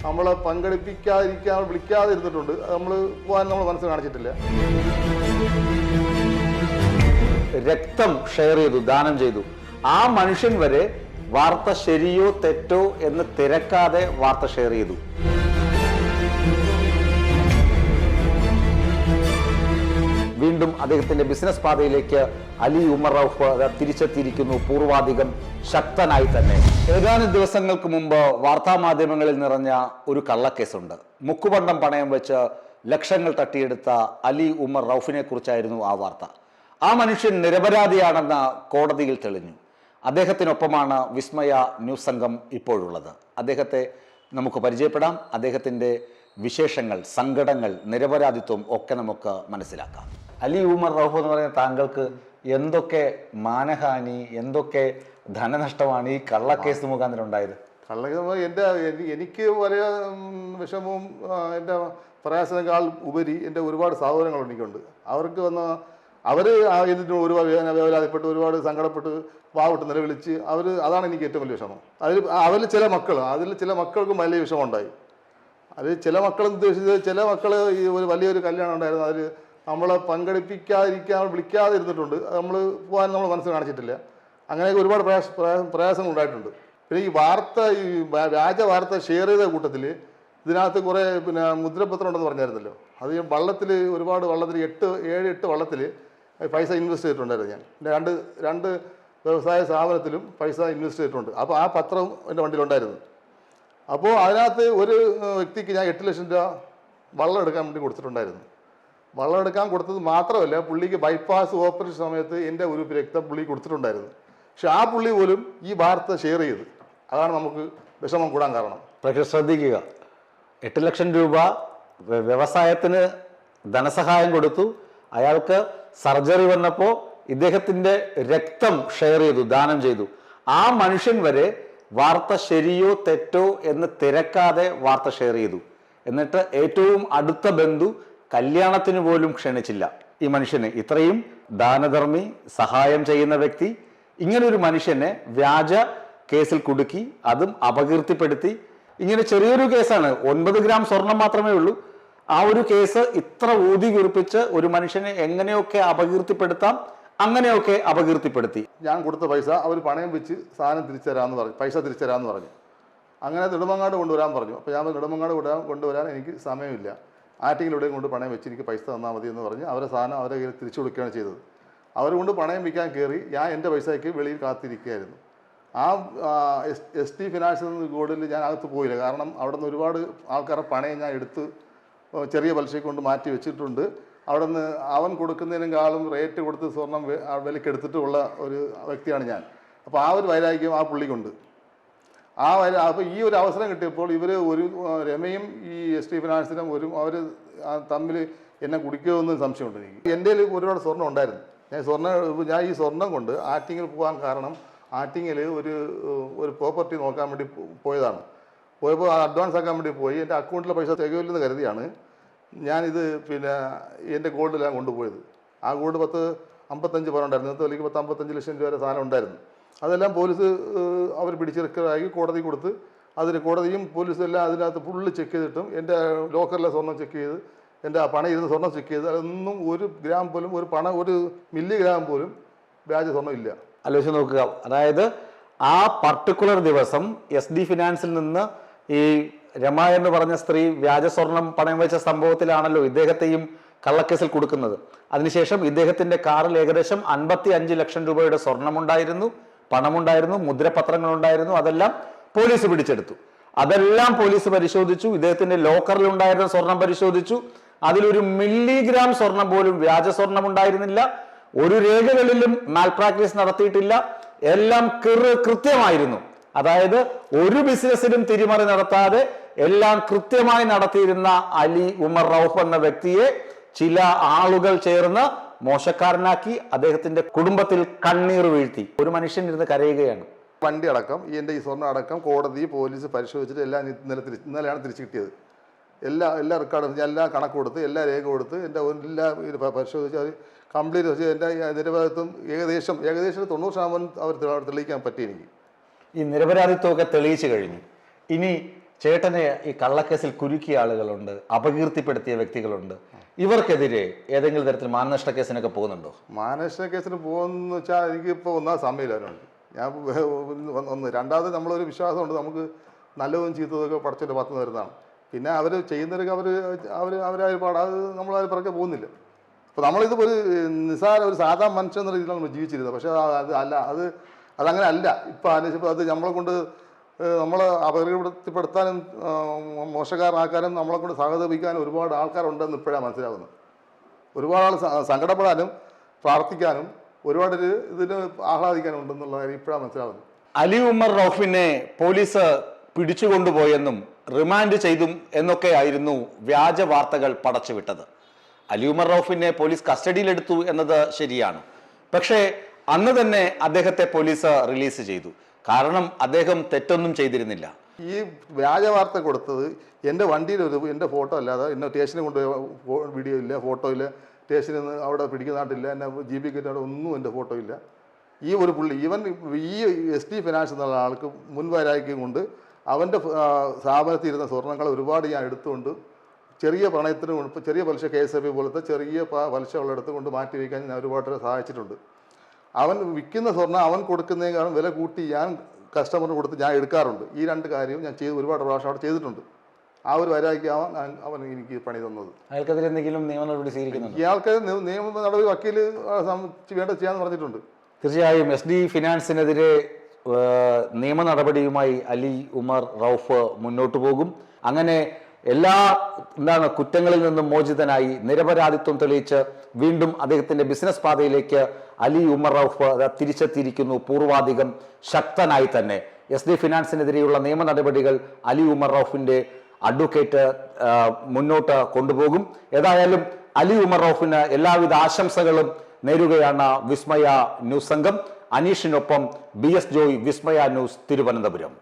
നമ്മളെ പങ്കെടുപ്പിക്കാതിരിക്കാൻ വിളിക്കാതെ ഇരുന്നിട്ടുണ്ട്. നമ്മൾ പോകാൻ നമ്മൾ മനസ്സ് കാണിച്ചിട്ടില്ല. രക്തം ഷെയർ ചെയ്തു, ദാനം ചെയ്തു. ആ മനുഷ്യൻ വരെ വാർത്ത ശരിയോ തെറ്റോ എന്ന് തിരക്കാതെ വാർത്ത ഷെയർ ചെയ്തു. വീണ്ടും അദ്ദേഹത്തിന്റെ ബിസിനസ് പാതയിലേക്ക് അലി ഉമർ റൌഫ് തിരിച്ചെത്തിയിരിക്കുന്നു, പൂർവാധികം ശക്തനായി തന്നെ. ഏതാനും ദിവസങ്ങൾക്ക് മുമ്പ് വാർത്താ മാധ്യമങ്ങളിൽ നിറഞ്ഞ ഒരു കള്ളക്കേസുണ്ട്. മുക്കുപണ്ടം പണയം വെച്ച് ലക്ഷങ്ങൾ തട്ടിയെടുത്ത അലി ഉമർ റൌഫിനെ കുറിച്ചായിരുന്നു ആ വാർത്ത. ആ മനുഷ്യൻ നിരപരാധിയാണെന്ന് കോടതിയിൽ തെളിഞ്ഞു. അദ്ദേഹത്തിനൊപ്പമാണ് വിസ്മയ ന്യൂസ് സംഘം ഇപ്പോഴുള്ളത്. അദ്ദേഹത്തെ നമുക്ക് പരിചയപ്പെടാം. അദ്ദേഹത്തിൻ്റെ വിശേഷങ്ങൾ, സങ്കടങ്ങൾ, നിരപരാധിത്വം ഒക്കെ നമുക്ക് മനസ്സിലാക്കാം. അലി ഉമർ റൌഫ് എന്ന് പറയുന്ന താങ്കൾക്ക് എന്തൊക്കെ മാനഹാനി, എന്തൊക്കെ ധനനഷ്ടമാണ് ഈ കള്ളക്കേസ് മുഖാന്തരം ഉണ്ടായത്? എനിക്ക് വലിയ വിഷമവും എൻ്റെ പ്രയാസങ്ങളെക്കാൾ ഉപരി എൻ്റെ ഒരുപാട് സഹോദരങ്ങൾ എനിക്കുണ്ട്. അവർക്ക് അവർ ഇതിന് ഒരുപാട് വേവലാതിപ്പെട്ട്, ഒരുപാട് സങ്കടപ്പെട്ട്, പാവപ്പെട്ട് നിലവിളിച്ച് അതാണ് എനിക്ക് ഏറ്റവും വലിയ വിഷമം. അതിൽ ചില മക്കൾക്കും വലിയ വിഷമം ഉണ്ടായി. അതിൽ ചില മക്കൾ ഉദ്ദേശിച്ചത്, ചില മക്കൾ ഈ ഒരു വലിയൊരു കല്യാണം ഉണ്ടായിരുന്നു, അതിൽ നമ്മളെ പങ്കെടുപ്പിക്കാതിരിക്കാൻ വിളിക്കാതെ ഇരുന്നിട്ടുണ്ട്. നമ്മൾ പോകാൻ നമ്മൾ മനസ്സ് കാണിച്ചിട്ടില്ല. അങ്ങനെയൊക്കെ ഒരുപാട് പ്രയാസങ്ങൾ ഉണ്ടായിട്ടുണ്ട്. പിന്നെ ഈ വ്യാജ വാർത്ത ഷെയർ ചെയ്ത കൂട്ടത്തിൽ ഇതിനകത്ത് കുറേ മുദ്രപത്രം ഉണ്ടെന്ന് പറഞ്ഞായിരുന്നല്ലോ. അത് വള്ളത്തിൽ 7-8 വള്ളത്തിൽ പൈസ ഇൻവെസ്റ്റ് ചെയ്തിട്ടുണ്ടായിരുന്നു. ഞാൻ രണ്ട് വ്യവസായ സ്ഥാപനത്തിലും പൈസ ഇൻവെസ്റ്റ് ചെയ്തിട്ടുണ്ട്. അപ്പോൾ ആ പത്രം എൻ്റെ വണ്ടിയിലുണ്ടായിരുന്നു. അപ്പോൾ അതിനകത്ത് ഒരു വ്യക്തിക്ക് ഞാൻ 8 ലക്ഷം രൂപ വള്ളം എടുക്കാൻ വേണ്ടി കൊടുത്തിട്ടുണ്ടായിരുന്നു. വള്ളം എടുക്കാൻ കൊടുത്തത് മാത്രമല്ല, പുള്ളിക്ക് ബൈപ്പാസ് ഓപ്പറേഷൻ സമയത്ത് എൻ്റെ ഒരു രക്തം പുള്ളി കൊടുത്തിട്ടുണ്ടായിരുന്നു. പക്ഷെ ആ പുള്ളി പോലും ഈ വാർത്ത ഷെയർ ചെയ്ത്, അതാണ് നമുക്ക് വിഷമം കൂടാൻ കാരണം. പക്ഷേ ശ്രദ്ധിക്കുക, 8 ലക്ഷം രൂപ വ്യവസായത്തിന് ധനസഹായം കൊടുത്തു. അയാൾക്ക് സർജറി വന്നപ്പോൾ ഇദ്ദേഹത്തിൻ്റെ രക്തം ഷെയർ ചെയ്തു, ദാനം ചെയ്തു. ആ മനുഷ്യൻ വരെ വാർത്ത ശരിയോ തെറ്റോ എന്ന് തിരക്കാതെ വാർത്ത ഷെയർ ചെയ്തു. എന്നിട്ട് ഏറ്റവും അടുത്ത ബന്ധു കല്യാണത്തിന് പോലും ക്ഷണിച്ചില്ല. ഈ മനുഷ്യന്, ഇത്രയും ദാനധർമ്മി, സഹായം ചെയ്യുന്ന വ്യക്തി, ഇങ്ങനൊരു മനുഷ്യനെ വ്യാജ കേസിൽ കുടുക്കി, അതും അപകീർത്തിപ്പെടുത്തി. ഇങ്ങനെ ചെറിയൊരു കേസാണ്, 9 ഗ്രാം സ്വർണം മാത്രമേ ഉള്ളൂ. ആ ഒരു കേസ് ഇത്ര ഊതി കുറിപ്പിച്ച് ഒരു മനുഷ്യനെ എങ്ങനെയൊക്കെ അപകീർത്തിപ്പെടുത്താം, അങ്ങനെയൊക്കെ അപകീർത്തിപ്പെടുത്തി. ഞാൻ കൊടുത്ത പൈസ അവർ പണയം വെച്ച് സാധനം തിരിച്ചുതരാമെന്ന് പറഞ്ഞു, പൈസ തിരിച്ചുതരാമെന്ന് പറഞ്ഞു. അങ്ങനെ നെടുമങ്ങാട് കൊണ്ടുവരാൻ പറഞ്ഞു. അപ്പോൾ ഞാൻ നെടുമങ്ങാട് കൊണ്ടുവരാൻ എനിക്ക് സമയമില്ല, ആറ്റിങ്ങിലൂടെയും കൊണ്ട് പണയം വെച്ച് എനിക്ക് പൈസ തന്നാൽ മതി എന്ന് പറഞ്ഞ് അവരെ സാധനം അവരെ കയ്യിൽ തിരിച്ചു കൊടുക്കുകയാണ് ചെയ്തത്. അവർ കൊണ്ട് പണയം വയ്ക്കാൻ കയറി ഞാൻ എൻ്റെ പൈസയ്ക്ക് വെളിയിൽ കാത്തിരിക്കുകയായിരുന്നു. ആ ST ഫിനാൻസ് ഗോൾഡിൽ ഞാൻ അകത്ത് പോയില്ല. കാരണം അവിടെ നിന്ന് ഒരുപാട് ആൾക്കാരുടെ പണയം ഞാൻ എടുത്ത് ചെറിയ പലിശയ്ക്ക് കൊണ്ട് മാറ്റി വെച്ചിട്ടുണ്ട്. അവിടെ നിന്ന് അവൻ കൊടുക്കുന്നതിനേക്കാളും റേറ്റ് കൊടുത്ത് സ്വർണം വിലക്കെടുത്തിട്ടുള്ള ഒരു വ്യക്തിയാണ് ഞാൻ. അപ്പോൾ ആ ഒരു വൈരാഗ്യം ആ പുള്ളിക്കുണ്ട്. അപ്പോൾ ഈ ഒരു അവസരം കിട്ടിയപ്പോൾ ഒരു രമയും ഈ ST ഫിനാൻസിനും അവർ തമ്മിൽ എന്നെ കുടിക്കുമെന്ന് സംശയമുണ്ട് എനിക്ക്. എൻ്റെ ഒരുപാട് സ്വർണ്ണം ഉണ്ടായിരുന്നു. ഞാൻ ഈ സ്വർണം കൊണ്ട് ആറ്റിങ്ങിൽ പോകാൻ കാരണം, ആറ്റിങ്ങിൽ ഒരു പ്രോപ്പർട്ടി നോക്കാൻ വേണ്ടി പോയതാണ്. പോയപ്പോൾ അഡ്വാൻസ് ആക്കാൻ വേണ്ടി പോയി. എൻ്റെ അക്കൗണ്ടിലെ പൈസ തികയില്ലെന്ന് കരുതിയാണ് ഞാനിത് എൻ്റെ ഗോൾഡിലാണ് കൊണ്ടുപോയത്. ആ ഗോൾഡ് 55 പവൻ ഉണ്ടായിരുന്നു. ഇന്നത്തെ വിലയ്ക്ക് 55 ലക്ഷം രൂപ വരെ സാധനം ഉണ്ടായിരുന്നു. അതെല്ലാം പോലീസ് അവർ പിടിച്ചെടുക്കായി കോടതി കൊടുത്ത്, കോടതിയും പോലീസും എല്ലാം അതിനകത്ത് ഫുള്ള് ചെക്ക് ചെയ്തിട്ടും എൻ്റെ ലോക്കറിലെ സ്വർണ്ണം ചെക്ക് ചെയ്ത്, എൻ്റെ ആ പണം ഇരുന്ന് സ്വർണ്ണം ചെക്ക് ചെയ്ത്, അതൊന്നും 1 ഗ്രാം പോലും, ഒരു മില്ലിഗ്രാം പോലും വ്യാജ സ്വർണ്ണം ഇല്ല. ആലോചിച്ച് നോക്കുക. അതായത് ആ പർട്ടിക്കുലർ ദിവസം SD ഫിനാൻസിൽ നിന്ന് ഈ രമ എന്ന് പറഞ്ഞ സ്ത്രീ വ്യാജ സ്വർണം പണയം വെച്ച സംഭവത്തിലാണല്ലോ ഇദ്ദേഹത്തെയും കള്ളക്കേസിൽ കൊടുക്കുന്നത്. അതിനുശേഷം ഇദ്ദേഹത്തിന്റെ കാറിൽ ഏകദേശം 55 ലക്ഷം രൂപയുടെ സ്വർണമുണ്ടായിരുന്നു, പണമുണ്ടായിരുന്നു, മുദ്രപത്രങ്ങളുണ്ടായിരുന്നു. അതെല്ലാം പോലീസ് പിടിച്ചെടുത്തു. അതെല്ലാം പോലീസ് പരിശോധിച്ചു. ഇദ്ദേഹത്തിന്റെ ലോക്കറിൽ ഉണ്ടായിരുന്ന സ്വർണം പരിശോധിച്ചു. അതിലൊരു മില്ലിഗ്രാം സ്വർണം പോലും വ്യാജ സ്വർണം ഉണ്ടായിരുന്നില്ല. ഒരു രേഖകളിലും മാൽ പ്രാക്ടീസ് നടത്തിയിട്ടില്ല. എല്ലാം കൃത്യമായിരുന്നു. അതായത് ഒരു ബിസിനസ്സിലും തിരിമറി നടത്താതെ എല്ലാം കൃത്യമായി നടത്തിയിരുന്ന അലി ഉമർ റൌഫ് എന്ന വ്യക്തിയെ ചില ആളുകൾ ചേർന്ന് മോശക്കാരനാക്കി അദ്ദേഹത്തിന്റെ കുടുംബത്തിൽ കണ്ണീർ വീഴ്ത്തി. ഒരു മനുഷ്യൻ ഇരുന്ന് കരയുകയാണ്. വണ്ടി അടക്കം എൻ്റെ ഈ സ്വർണ്ണം അടക്കം കോടതി പോലീസ് പരിശോധിച്ചിട്ട് എല്ലാം ഇന്നലെയാണ് തിരിച്ചു കിട്ടിയത്. എല്ലാ റെക്കോർഡും ഞാൻ എല്ലാം കണക്ക് കൊടുത്ത്, എല്ലാ രേഖ കൊടുത്ത്, എൻ്റെ എല്ലാം പരിശോധിച്ച് അവർ കംപ്ലീറ്റ് വെച്ച് എൻ്റെ നിരപരാധിത്വം ഏകദേശം 90% അവർ തെളിയിക്കാൻ പറ്റി എനിക്ക്. ഈ നിരപരാധിത്വമൊക്കെ തെളിയിച്ചു കഴിഞ്ഞു. ഇനി ചേട്ടനെ ഈ കള്ളക്കേസിൽ കുരുക്കിയ ആളുകളുണ്ട്, അപകീർത്തിപ്പെടുത്തിയ വ്യക്തികളുണ്ട്. ഇവർക്കെതിരെ ഏതെങ്കിലും തരത്തിൽ മാനനഷ്ട കേസിനൊക്കെ പോകുന്നുണ്ടോ? മാനനഷ്ട കേസിന് പോകുമെന്ന് വെച്ചാൽ എനിക്കിപ്പോൾ ഒന്നാം സമയമില്ല അതിനുണ്ട്. ഞാൻ ഒന്ന് രണ്ടാമത് നമ്മളൊരു വിശ്വാസമുണ്ട്, നമുക്ക് നല്ലതും ചീത്തതൊക്കെ പടച്ചൊരു പത്ത് വരുന്നതാണ്. പിന്നെ അവർ ചെയ്യുന്നവരൊക്കെ അവരായ പാടാ, അത് നമ്മളതിൽ പിറകെ പോകുന്നില്ല. അപ്പോൾ നമ്മളിത് ഒരു നിസ്സാര ഒരു സാധാരണ മനുഷ്യൻ എന്ന രീതിയിലാണ് നമ്മൾ ജീവിച്ചിരുന്നത്. പക്ഷേ അത് അല്ല, അതങ്ങനെ അല്ല. ഇപ്പം ആലോചിച്ചപ്പോൾ അത് നമ്മളെ കൊണ്ട് നമ്മളെ അപകടപ്പെടുത്താനും മോശക്കാരനാക്കാനും നമ്മളെ കൊണ്ട് സഹതപിക്കാനും ഒരുപാട് ആൾക്കാരുണ്ടെന്ന് ഇപ്പോഴാണ് മനസ്സിലാകുന്നത്. ഒരുപാട് ആൾ സങ്കടപ്പെടാനും പ്രാർത്ഥിക്കാനും ഒരുപാട് ഇതിന് ആഹ്ലാദിക്കാനും ഉണ്ടെന്നുള്ള കാര്യം ഇപ്പോഴാണ് മനസ്സിലാകുന്നത്. അലി ഉമർ റൌഫിനെ പോലീസ് പിടിച്ചുകൊണ്ടുപോയെന്നും റിമാൻഡ് ചെയ്തും എന്നൊക്കെ ആയിരുന്നു വ്യാജ വാർത്തകൾ പടച്ചുവിട്ടത്. അലി ഉമർ റൌഫിനെ പോലീസ് കസ്റ്റഡിയിലെടുത്തു എന്നത് ശരിയാണ്. പക്ഷേ അന്ന് തന്നെ അദ്ദേഹത്തെ പോലീസ് റിലീസ് ചെയ്തു. കാരണം അദ്ദേഹം തെറ്റൊന്നും ചെയ്തിരുന്നില്ല. ഈ വ്യാജ വാർത്ത കൊടുത്തത് എൻ്റെ വണ്ടിയിൽ എൻ്റെ ഫോട്ടോ അല്ലാതെ എന്നെ സ്റ്റേഷനിൽ കൊണ്ടുപോയ വീഡിയോ ഇല്ല, ഫോട്ടോ ഇല്ല, സ്റ്റേഷനിൽ നിന്ന് അവിടെ പിടിക്കുന്നതായിട്ടില്ല, എന്നെ GB കയറ്റാണ്ട് ഒന്നും എൻ്റെ ഫോട്ടോ ഇല്ല. ഈ ഒരു പുള്ളി ഈ SD ഫിനാൻസ് എന്നുള്ള ആൾക്ക് മുൻവരായിക്കും കൊണ്ട് അവൻ്റെ സ്ഥാപനത്തിൽ ഇരുന്ന സ്വർണ്ണങ്ങൾ ഒരുപാട് ഞാൻ എടുത്തുകൊണ്ട് ചെറിയ പണയത്തിന് ഇപ്പോൾ ചെറിയ പലിശ KSF പോലത്തെ ചെറിയ പലിശ ഉള്ളെടുത്ത് കൊണ്ട് മാറ്റി വയ്ക്കാൻ ഞാൻ ഒരുപാട് സഹായിച്ചിട്ടുണ്ട്. അവൻ വിൽക്കുന്ന സ്വർണ്ണം അവൻ കൊടുക്കുന്നതിനേക്കാളും വില കൂട്ടി ഞാൻ കസ്റ്റമറിന് കൊടുത്ത് ഞാൻ എടുക്കാറുണ്ട്. ഈ രണ്ട് കാര്യവും ഞാൻ ഒരുപാട് പ്രാവശ്യം അവിടെ ചെയ്തിട്ടുണ്ട്. ആ ഒരു വരായിക്കാവാൻ അവൻ എനിക്ക് പണി തന്നത്. അയാൾക്കെതിരെ എന്തെങ്കിലും നിയമ നടപടി സ്വീകരിക്കുന്നുണ്ട്? ഇയാൾക്ക് നിയമ നടപടി വക്കീൽ വേണ്ട ചെയ്യാന്ന് പറഞ്ഞിട്ടുണ്ട്. തീർച്ചയായും SD ഫിനാൻസിനെതിരെ നിയമ നടപടിയുമായി അലി ഉമർ റൌഫ് മുന്നോട്ട് പോകും. അങ്ങനെ എല്ലാ കുറ്റങ്ങളിൽ നിന്നും മോചിതനായി നിരപരാധിത്വം തെളിയിച്ച് വീണ്ടും അദ്ദേഹത്തിന്റെ ബിസിനസ് പാതയിലേക്ക് അലി ഉമർ റൌഫ് തിരിച്ചെത്തിയിരിക്കുന്നു. പൂർവാധികം ശക്തനായി തന്നെ SD ഫിനാൻസിനെതിരെയുള്ള നിയമ നടപടികൾ അലി ഉമർ റൌഫിന്റെ അഡ്വക്കേറ്റ് മുന്നോട്ട് കൊണ്ടുപോകും. ഏതായാലും അലി ഉമർ റൌഫിന് എല്ലാവിധ ആശംസകളും നേരുകയാണ് വിസ്മയ ന്യൂസ് സംഘം. അനീഷിനൊപ്പം BS ജോയ്, വിസ്മയ ന്യൂസ്, തിരുവനന്തപുരം.